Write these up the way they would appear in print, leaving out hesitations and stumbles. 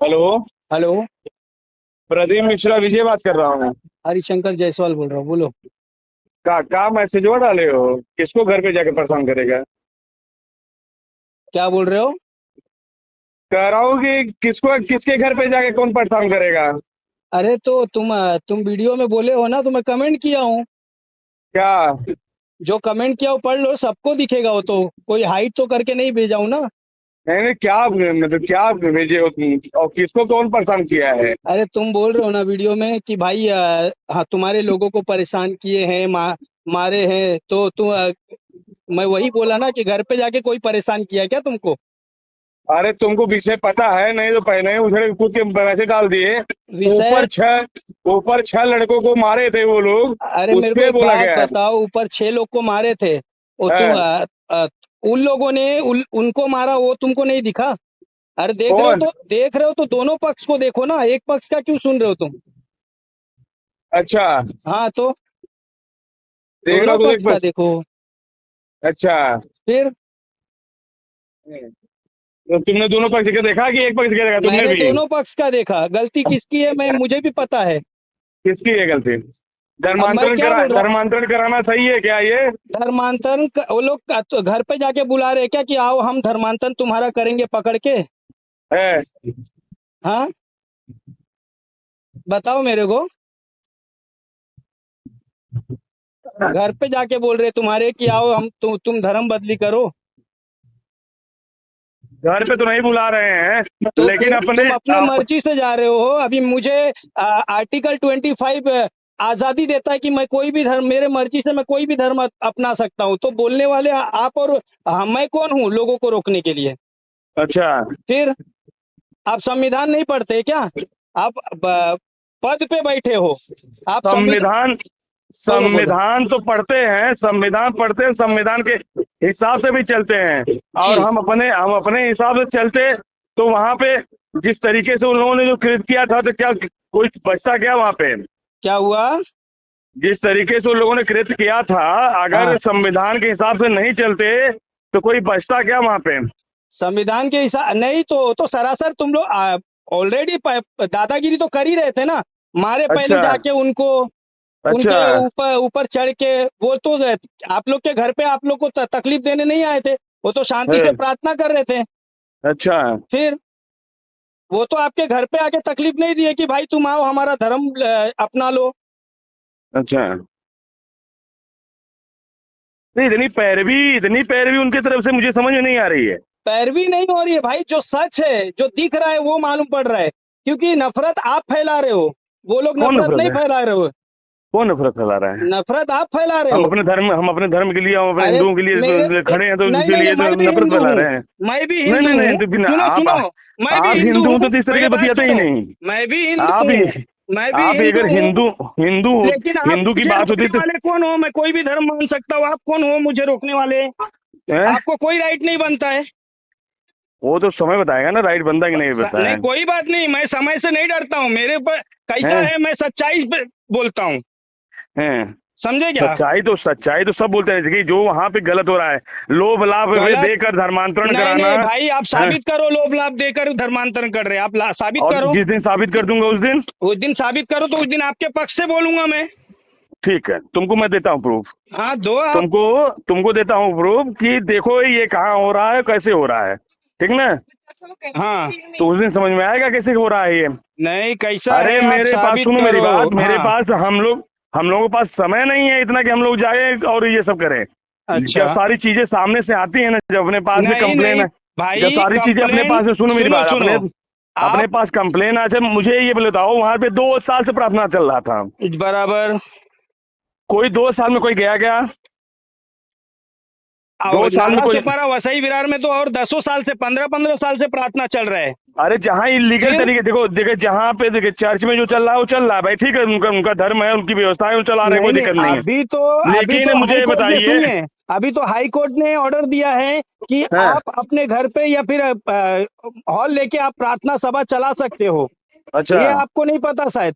Hello. Hello. Pradeep Mishra विजय बात कर रहा हूँ। हरिशंकर जायसवाल बोल रहा हूँ, बोलो। का मैसेज वो डाले हो? किसको घर पे जाके परेशान करेगा? क्या बोल रहे हो? कह रहा हूँ कि किसको किसके घर पे जाके कौन परेशान करेगा? अरे तो तुम वीडियो में बोले हो ना, तो मैं कमेंट किया हूँ। क्या? जो कमेंट किया वो पढ़ लो, सबको दिखेगा। वो तो कोई हाइड तो करके नहीं भेजा हूँ ना। मैंने क्या मतलब क्या भेजे हो तुम और किसको कौन परेशान किया है? अरे तुम बोल रहे हो ना वीडियो में कि भाई हाँ, तुम्हारे लोगों को परेशान किए हैं, मारे हैं। तो मैं वही बोला ना कि घर पे जाके कोई परेशान किया क्या तुमको? अरे तुमको विषय पता है नहीं तो पहले ही उधर कूद के मैसेज डाल दिए। विषय। ऊपर छह लड़कों को मारे थे वो लोग। अरे उस मेरे को पे एक बोला बात गया बताओ, ऊपर 6 लोग को मारे थे। वो तुम है। उन लोगों ने उनको मारा, वो तुमको नहीं दिखा? अरे कौन? देख रहे हो तो दोनों पक्ष को देखो ना, एक पक्ष का क्यों सुन रहे हो तुम? अच्छा। हाँ तो देख रहा दोनों हूँ तो पक्ष देख का बस। देखो। अच्छा। फिर तो तुमने दोनों पक्ष के देखा कि एक पक्ष के देखा तुमने मैंने भी? दोनों पक्ष का देखा। गलती किसकी है मैं मुझे भी पता है। किसकी है गलती? अब मैं क्या बोल रहा हूँ? धर्मांतरण कराना सही है क्या ये? वो लोग तो घर पे जाके बुला रहे क्या कि आओ हम धर्मांतरण तुम्हारा करेंगे पकड़ के? है। हाँ, बताओ मेरे को। घर पे जाके बोल रहे तुम्हारे कि आओ हम तुम धर्म बदली करो। घर पे तो नहीं बुला रहे हैं तो लेकिन फिर अपने तुम अपने आप। मर्जी से जा रहे हो। अभी मुझे आर्टिकल 25 आजादी देता है कि मैं कोई भी धर्म, मेरे मर्जी से मैं कोई भी धर्म अपना सकता हूँ। तो बोलने वाले आप और मैं कौन हूँ लोगों को रोकने के लिए? अच्छा। फिर आप संविधान नहीं पढ़ते क्या? आप पद पे बैठे हो। आप संविधान। संविधान बोलो बोलो। संविधान तो पढ़ते हैं, संविधान पढ़ते हैं, संविधान के हिसाब से भी चलते हैं। और जी। हम अपने हिसाब से चलते तो वहां पे जिस तरीके से उन लोगों ने जो कृत किया था तो क्या कोई बचता क्या वहां पे? क्या हुआ? जिस तरीके से उन लोगों ने कृत किया था, हाँ, अगर संविधान के हिसाब से नहीं चलते तो कोई बचता क्या वहां पे? संविधान के हिसाब नहीं तो सरासर तुम लोग ऑलरेडी दादागिरी तो कर ही रहे थे ना। मारे पहले अच्छा। जाके उनको, अच्छा। उनके ऊपर ऊपर चढ़ के। वो तो आप लोग के घर पे आप लोग को तकलीफ देने नहीं आए थे। वो तो शांति से है। प्रार्थना कर रहे थे। अच्छा। फिर वो तो आपके घर पे आके तकलीफ नहीं दिए कि भाई तुम आओ हमारा धर्म अपना लो। अच्छा। नहीं, इतनी पैरवी उनकी तरफ से मुझे समझ में नहीं आ रही है। पैरवी नहीं हो रही है भाई, जो सच है जो दिख रहा है वो मालूम पड़ रहा है। क्योंकि नफरत आप फैला रहे हो, वो लोग कौन नफरत नफरत नहीं है? फैला रहे हो। कौन नफरत फैला रहा है? नफरत आप फैला रहे हो। हम अपने धर्म के लिए, हम अपने अरे हिंदुओं के मेरे लिए खड़े हैं तो नहीं उनके नहीं नहीं, लिए तो मैं भी नफरत हिंदू फैला हूँ। रहे हैं। मैं भी नहीं हिंदू नहीं नहीं, हूँ। तो बिना सुनो सुनो, मैं भी आप हिंदू हिंदू हो हूँ। तो इस तरह मेरी की बात बतियाते ही सुनो। नहीं। मैं भी हिंदू आप ही हूँ। मैं भी आप ही हिंदू अगर हूँ। लेकिन आप हिंदू की मुझे बात होती रोकने तो वाले कौन हो? मैं कोई भी धर्म मान सकता हूँ। आप कौन हो मुझे रोकने वाले? हैं? आपको कोई राइट नहीं बनता है। वो तो समय बताएगा ना, राइट बंदा कि नहीं नहीं, बताया कोई बात नहीं, मैं समय से नहीं डरता हूँ। मेरे पर कैसा है। है, मैं सच्चाई पे बोलता हूँ। हैं? समझे क्या? सच्चाई तो सब बोलते हैं कि जो वहां पे गलत हो रहा है, लोभ लाभ वे गलत। देकर धर्मांतरण नहीं कराना नहीं भाई, आप है। साबित करो लोभ लाभ देकर धर्मांतरण कर रहे हैं। आप साबित और करो। जिस दिन साबित कर दूंगा उस दिन। उस दिन साबित करो तो उस दिन आपके पक्ष से बोलूंगा मैं। ठीक है, तुमको मैं देता हूँ प्रूफ। हाँ, दो आप। तुमको तुमको देता हूँ प्रूफ कि देखो ये कहाँ हो रहा है, कैसे हो रहा है। ठीक ना? हाँ। तो उस दिन समझ में आएगा कैसे हो रहा है ये। नहीं, कैसा अरे है आप मेरे पास साबित सुनो मेरी करो। बात, मेरे हाँ। पास हम लोगों के पास समय नहीं है इतना कि हम लोग जाए और ये सब करें। जब अच्छा। सारी चीजें सामने से आती है ना, जब अपने पास में नहीं कंप्लेन नहीं है, जब भाई, सारी चीजें अपने कंप्लेन। पास में, सुनो मेरी सुनो बात, सुनो। अपने आप। अपने पास कंप्लेन आ। मुझे ये बताओ, वहां पे 2 साल से प्रार्थना चल रहा था। बराबर। कोई 2 साल में कोई गया क्या? दो साल में नाला कोई? सोपारा वसई विरार में तो और 10 साल से, 15-15 साल से प्रार्थना चल रहा है। अरे जहाँ इलीगल फिर तरीके, देखो देखो, जहाँ पे देखिए चर्च में जो चल रहा है वो चल रहा है भाई, ठीक है, उनका उनका धर्म है, उनकी व्यवस्था है, वो चला रहे हैं, नहीं कोई नहीं, दिक्कत नहीं है। अभी तो लेकिन हाई मुझे कोर्ट ने, बताइए। सुनिए, अभी तो हाई कोर्ट ने ऑर्डर दिया है कि है। आप अपने घर पे या फिर हॉल लेके आप प्रार्थना सभा चला सकते हो। अच्छा। ये आपको नहीं पता शायद।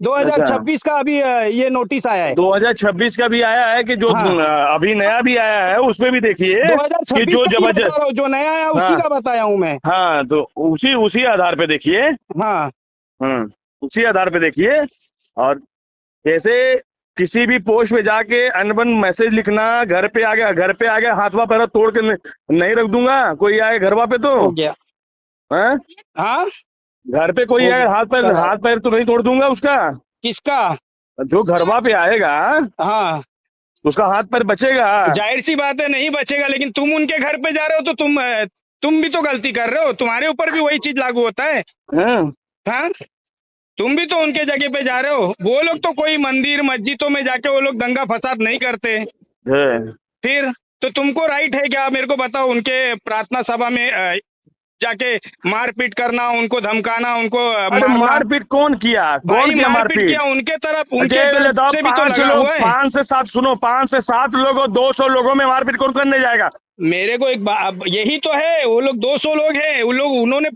2026 का अभी ये नोटिस आया है। 2026 का भी आया है कि जो हाँ। अभी नया भी आया है उसमें भी देखिए कि 2026 जो का ही बता जबरदस्त। रहा हूँ, जो नया आया उसी का बताया हूँ मैं। हाँ, तो उसी उसी आधार पे देखिए। हाँ उसी आधार पे देखिए। और जैसे किसी भी पोस्ट पे जाके अनबन मैसेज लिखना, घर पे आ गया हाथवा पैर तोड़ के नहीं रख दूंगा, कोई आए घरवा पे तो हो गया। हाँ? हाँ घर पे कोई हो आए गया। हाथ पैर तो नहीं तोड़ दूंगा उसका। किसका? जो घरवा पे आएगा हाँ उसका हाथ पैर बचेगा। जाहिर सी बात है नहीं बचेगा, लेकिन तुम उनके घर पे जा रहे हो तो तुम भी तो गलती कर रहे हो, तुम्हारे ऊपर भी वही चीज लागू होता है। हाँ? हाँ तुम भी तो उनके जगह पे जा रहे हो। वो लोग तो कोई मंदिर मस्जिदों में जाके वो लोग दंगा फसाद नहीं करते। हाँ। फिर तो तुमको राइट है क्या? मेरे को बताओ, उनके प्रार्थना सभा में जाके मारपीट करना, उनको धमकाना, उनको अरे मारना। मारपीट कौन किया? भाई कौन किया मारपीट किया उनके तरफ से भी तो लगा हुआ है। 5 से 7 सुनो, 5 से 7 लोगों 200 लोगों में मारपीट कौन करने जाएगा? मेरे को अब यही तो है, वो लोग 200 लोग हैं, वो लोग उन्होंने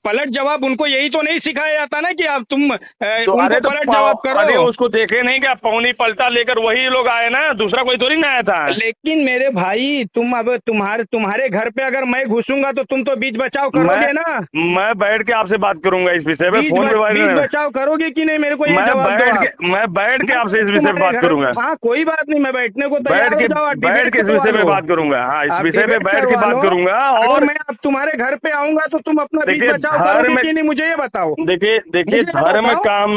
पलट जवाब, उनको यही तो नहीं सिखाया जाता ना कि अब तुम तो उनको अरे तो पलट जवाब अरे करो। उसको देखे नहीं क्या? पौनी पलटा लेकर वही लोग आए ना, दूसरा कोई थोड़ी ना आया था। लेकिन मेरे भाई तुम अब तुम्हारे घर पे अगर मैं घुसूंगा तो तुम तो बीच बचाव करोगे ना? मैं बैठ के आपसे बात करूंगा इस विषय पे, फोन पे बीच बचाव करोगे कि नहीं? मेरे को ये जवाब दो आप। मैं बैठ के आपसे इस विषय पे बात करूंगा। हाँ कोई बात नहीं, मैं बैठने को तैयार हो जाओ, बैठ के इस विषय पे बात करूंगा। हाँ, इस विषय पे बैठ के बात करूंगा। और मैं अब तुम्हारे घर पे आऊंगा तो तुम अपना बीच बचाव करोगे कि नहीं, मुझे ये बताओ। देखिए धर्म काम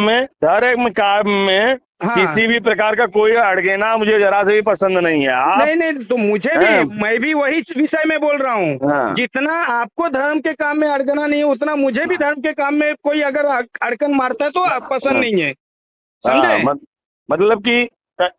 में हाँ। किसी भी प्रकार का कोई अड़गेना मुझे जरा से भी पसंद नहीं है। नहीं तो मुझे भी, मैं भी वही विषय में बोल रहा हूँ। हाँ। जितना आपको धर्म के काम में अड़गना नहीं है, उतना मुझे भी धर्म के काम में कोई अगर अड़कन मारता है तो पसंद नहीं है, समझे? मतलब कि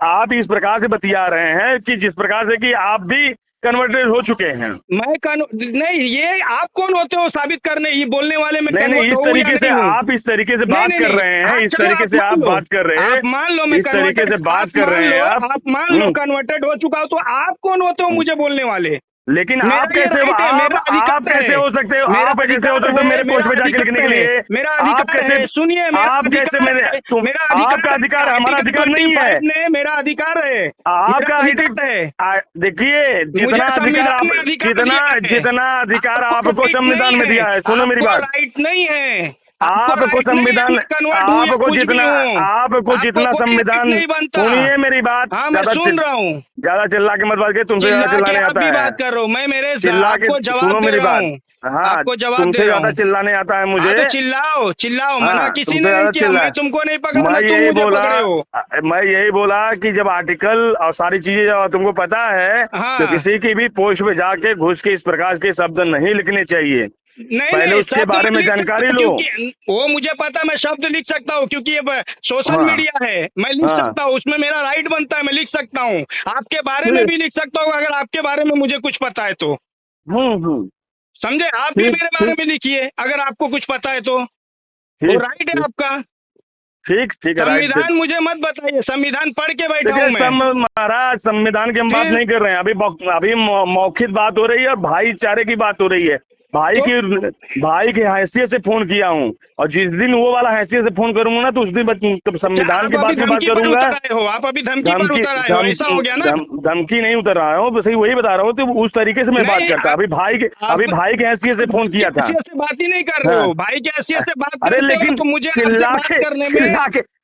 आप इस प्रकार से बतिया रहे हैं कि जिस प्रकार से कि आप भी कन्वर्टेड हो चुके हैं। नहीं, ये आप कौन होते हो साबित करने, ये बोलने वाले में? नहीं, इस तरीके से आप इस तरीके से बात कर रहे हैं, इस तरीके से आप बात कर रहे हैं, मान लो मैं इस तरीके से बात कर रहे हैं आप मान लो कन्वर्टेड हो चुका हो, तो आप कौन होते हो मुझे बोलने वाले? लेकिन आप कैसे हो सकते हो? आप कैसे हो सकते हो मेरे पोस्ट पे जाके लिखने के लिए? मेरा अधिकार है, सुनिए, आप कैसे मेरा आपका अधिकार, हमारा अधिकार नहीं है। मेरा अधिकार है, आपका अधिकार है। देखिए जितना अधिकार आपको संविधान में दिया है, सुनो मेरी बात, राइट नहीं है आपको संविधान, आपको जितना संविधान, सुनिए मेरी बात, सुन रहा हूँ, ज्यादा चिल्ला के मत बात करिए, तुमसे ज्यादा चिल्लाने आता है। बात कर रहा हूँ मैं, मेरे चिल्ला के सुनो मेरी बात। हाँ, आपको जवाब तुमसे ज्यादा चिल्लाने आता है मुझे। तो चिल्लाओ, मना किसी ने नहीं किया, मैं तुमको नहीं पकड़ा, तुम मुझे पकड़े हो। मैं यही बोला कि जब आर्टिकल और सारी चीजें जब तुमको पता है तो किसी की भी पोस्ट पे जाके घुस के इस प्रकार के शब्द नहीं लिखने चाहिए। पहले उसके बारे में जानकारी लो। वो मुझे पता, मैं शब्द लिख सकता हूँ क्योंकि ये सोशल मीडिया है, मैं लिख सकता हूँ, उसमें मेरा राइट बनता है, मैं लिख सकता हूँ। आपके बारे में भी लिख सकता हूँ अगर आपके बारे में मुझे कुछ पता है तो। समझे? आप भी मेरे बारे में लिखिए अगर आपको कुछ पता है तो राइट है आपका। ठीक है। संविधान मुझे मत बताइए, संविधान पढ़ के बैठा हूं मैं। महाराज संविधान की हम बात नहीं कर रहे हैं, अभी मौखिक बात हो रही है और भाईचारे की बात हो रही है। भाई की हैसियत से फोन किया हूँ, और जिस दिन वो वाला हैसियत से फोन करूंगा ना तो उस दिन तो संविधान की बात करूंगा। आप अभी धमकी पर उतर आए हो, ऐसा हो गया ना? धमकी नहीं उतर रहा हूँ, बस वही बता रहा हूँ, तो उस तरीके से मैं बात करता। अभी भाई के हैसियत से फोन किया था। बात ही नहीं कर रहे हो, भाई की हैसियत से बात। अरे लेकिन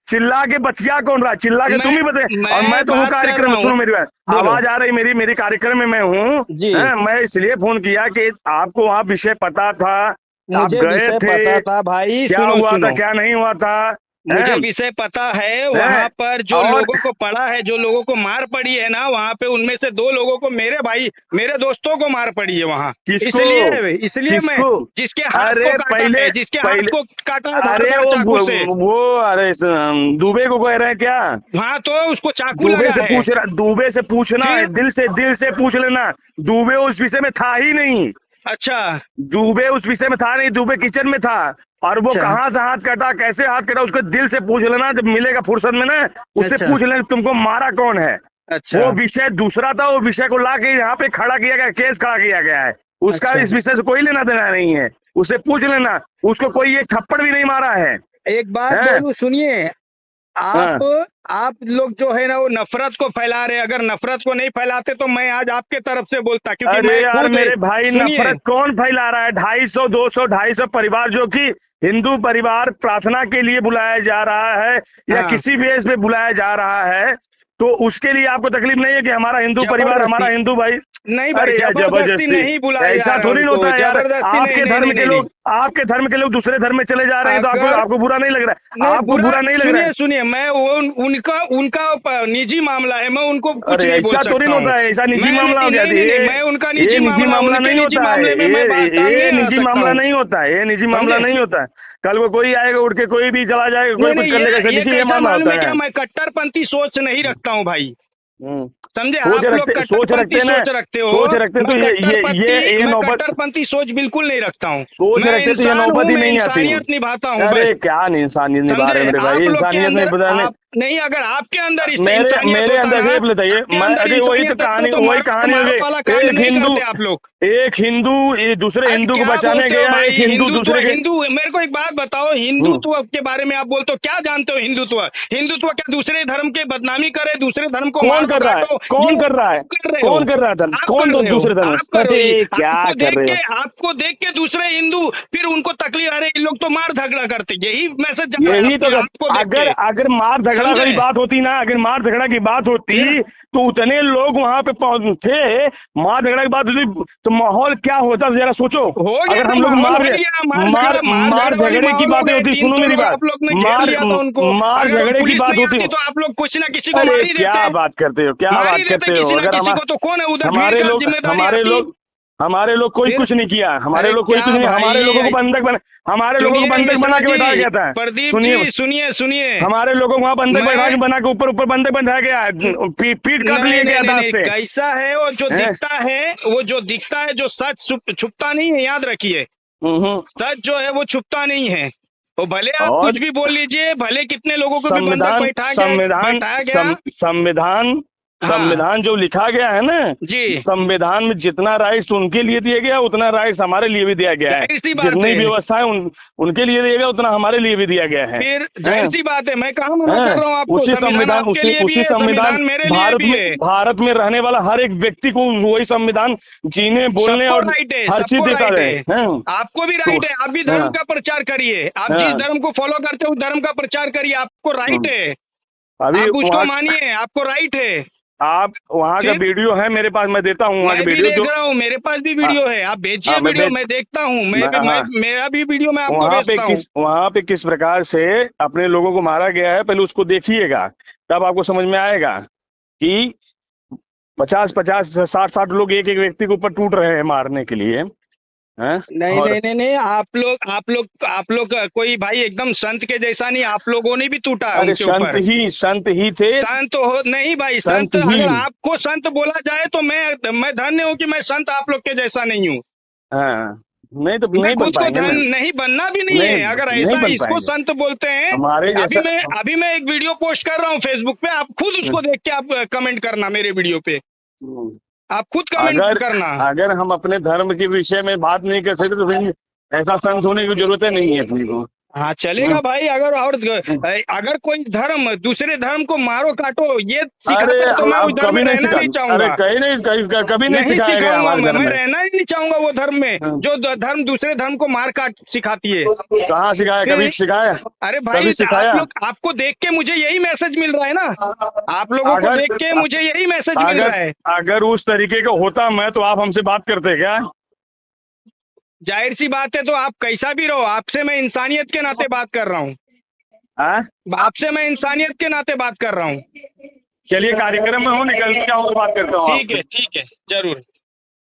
चिल्ला के बचिया कौन रहा? चिल्ला के तुम ही बताए। और मैं तो हूँ कार्यक्रम में, सुनो मेरी बात, आवाज आ रही मेरी कार्यक्रम में मैं हूँ। मैं इसलिए फोन किया कि आपको वहाँ विषय पता था, आप गए थे, पता था भाई, क्या हुआ था क्या नहीं हुआ था, मुझे विषय पता है। वहाँ पर जो लोगों को पड़ा है, जो लोगों को मार पड़ी है ना, वहाँ पे उनमें से 2 लोगों को, मेरे दोस्तों को मार पड़ी है वहाँ। इसलिए मैं जिसके हाथ को काटा, अरे अरे दुबे को कह रहे हैं क्या? हाँ, तो उसको चाकू दुबे से पूछना है, दिल से पूछ लेना। दुबे उस विषय में था ही नहीं। अच्छा, दुबे उस विषय में था नहीं, दुबे किचन में था, और वो कहाँ से हाथ कटा, कैसे हाथ कटा, उसको दिल से पूछ लेना, जब मिलेगा फुर्सत में ना, उससे पूछ लेना तुमको मारा कौन है। वो विषय दूसरा था, वो विषय को लाके यहाँ पे खड़ा किया गया, केस खड़ा किया गया है, उसका इस विषय से कोई लेना देना नहीं है। उससे पूछ लेना, उसको कोई एक थप्पड़ भी नहीं मारा है। एक बात बोलूं, सुनिए, आप लोग जो है ना वो नफरत को फैला रहे। अगर नफरत को नहीं फैलाते तो मैं आज आपके तरफ से बोलता, क्योंकि अरे मैं यार खुद मेरे भाई, नफरत कौन फैला रहा है? 250, 200, 250 परिवार जो कि हिंदू परिवार प्रार्थना के लिए बुलाया जा रहा है या किसी बेस पे बुलाया जा रहा है, तो उसके लिए आपको तकलीफ नहीं है कि हमारा हिंदू परिवार, हमारा हिंदू भाई? नहीं भाई, जबरदस्ती नहीं बुलाया जा ऐसा रहा है थोड़ी होता है यार। आपके धर्म के लोग दूसरे धर्म में चले जा रहे हैं तो आपको बुरा नहीं लग रहा है? आपको बुरा नहीं लग रहा है? सुनिए, मैं उनका निजी मामला है, मैं उनको कुछ नहीं बोल सकता। ऐसा थोड़ी होता है, ऐसा निजी मामला हो गया। मैं उनका निजी मामला नहीं होता है, ये निजी मामला नहीं होता है, ये निजी मामला नहीं होता है। कल को कोई आएगा उठ के, कोई भी चला जाएगा, कोई कुछ कर लेगा, निजी मामला होता है। मैं कट्टरपंथी सोच नहीं रखता हूँ भाई, समझे? सोच रखते हो तो ये नौबत, कट्टरपंथी सोच बिल्कुल नहीं रखता हूँ। सोच रखते तो ये नौबत ही नहीं आती। इंसानियत निभाता हूँ। अरे क्या इंसानियत निभा रहे मेरे भाई? इंसानियत नहीं बता नहीं, अगर आपके अंदर मेरे अंदर ये बताइए, अरे वही कहानी हो गई। एक हिंदू दूसरे हिंदू को बचाने गया, एक हिंदू दूसरे हिंदू। मेरे को एक बात बताओ, हिंदुत्व के बारे में आप बोलते हो, क्या जानते हो हिंदुत्व क्या दूसरे धर्म के बदनामी करे, दूसरे धर्म को कौन कर रहा है? कौन कर रहा है? कौन कर रहा है? कौन दूसरे धर्म? क्या कर रहे हो? आपको देख के दूसरे हिंदू फिर उनको तकलीफ, अरे इन लोग तो मार झगड़ा करते, यही मैसेज। यही तो अगर मार झगड़ा की बात होती ना, अगर मार झगड़ा की बात होती तो उतने लोग वहां पे थे, मार झगड़ा की बात होती तो माहौल क्या होता जरा सोचो। अगर हम लोग मार झगड़े की बातें होती, सुनो मेरी बात, मार झगड़े की बात होती तो आप लोग कुछ ना किसी को मार ही देते। क्या बात करते हो? क्या बात करते हो? अगर तो कौन है उधर? हमारे लोग कोई कुछ नहीं किया, हमारे लोग कोई कुछ नहीं, हमारे लोगों को बंधक बना के बैठा गया था। सुनिए, हमारे लोगों को वहाँ बंधक बना के ऊपर बंधक बंधाया गया, पीठ काट लिया गया दांत से। कैसा है वो जो दिखता है, जो सच छुपता नहीं है, याद रखिए। सच जो है वो छुपता नहीं है। वो भले आप कुछ भी बोल लीजिए, भले कितने लोगों को भी बंधक बैठाया गया। संविधान जो लिखा गया है ना जी, संविधान में जितना राइट्स उनके लिए दिया गया उतना राइट्स हमारे लिए भी दिया गया है। जितनी व्यवस्था है उनके लिए दिया गया उतना हमारे लिए भी दिया गया है। फिर जाहिर सी बात है, मैं कहाँ मना कर रहा हूँ आपको। उसी संविधान भारत में रहने वाला हर एक व्यक्ति को वही संविधान जीने, बोलने और हर चीज देता है। आपको भी राइट है, आप भी धर्म का प्रचार करिए, आप जिस धर्म को फॉलो करते हो उस धर्म का प्रचार करिए, आपको राइट है। आप उसको मानिए, आपको राइट है। आप वहाँ का वीडियो है मेरे पास, मैं देता हूँ वहाँ का वीडियो। देख रहा हूँ, मेरे पास भी वीडियो है, आप भेजिए वीडियो, मैं देखता हूँ। मेरा भी वीडियो मैं आपको भेजता हूँ। वहाँ पे किस प्रकार से अपने लोगों को मारा गया है, पहले उसको देखिएगा, तब आपको समझ में आएगा कि 50-50, 60-60 लोग एक एक व्यक्ति के ऊपर टूट रहे हैं मारने के लिए। नहीं, आप लोग कोई भाई एकदम संत के जैसा नहीं, आप लोगों ने भी टूटा। अरे संत ही थे। संत हो नहीं भाई, संत अगर आपको संत बोला जाए तो मैं धन्य हूँ कि मैं संत आप लोग के जैसा नहीं हूँ। नहीं तो नहीं बन पाएंगे, नहीं बनना भी नहीं है। अगर ऐसा इसको संत बोलते हैं, अभी मैं एक वीडियो पोस्ट कर रहा हूँ फेसबुक पे, आप खुद उसको देख के आप कमेंट करना मेरे वीडियो पे, आप खुद कमेंट करना। अगर हम अपने धर्म के विषय में बात नहीं कर सकते तो फिर ऐसा संत होने की जरूरत नहीं है अपनी को। हाँ चलेगा भाई, अगर कोई धर्म दूसरे धर्म को मारो काटो ये सिखाता है तो मैं उस धर्म में रहना नहीं चाहूंगा। कभी नहीं सिखाऊंगा, मैं रहना ही नहीं चाहूंगा वो धर्म में जो धर्म दूसरे धर्म को मार काट सिखाती है। कहाँ सिखाया? कभी सिखाया? अरे भाई आपको देख के मुझे यही मैसेज मिल रहा है ना, आप लोगों को देख के मुझे यही मैसेज मिल रहा है। अगर उस तरीके का होता मैं तो आप हमसे बात करते क्या? जाहिर सी बात है, तो आप कैसा भी रहो, आपसे मैं इंसानियत के नाते बात कर रहा हूँ। आपसे मैं इंसानियत के नाते बात कर रहा हूँ। चलिए कार्यक्रम में हो, निकल के बात करता हूँ। ठीक है जरूर।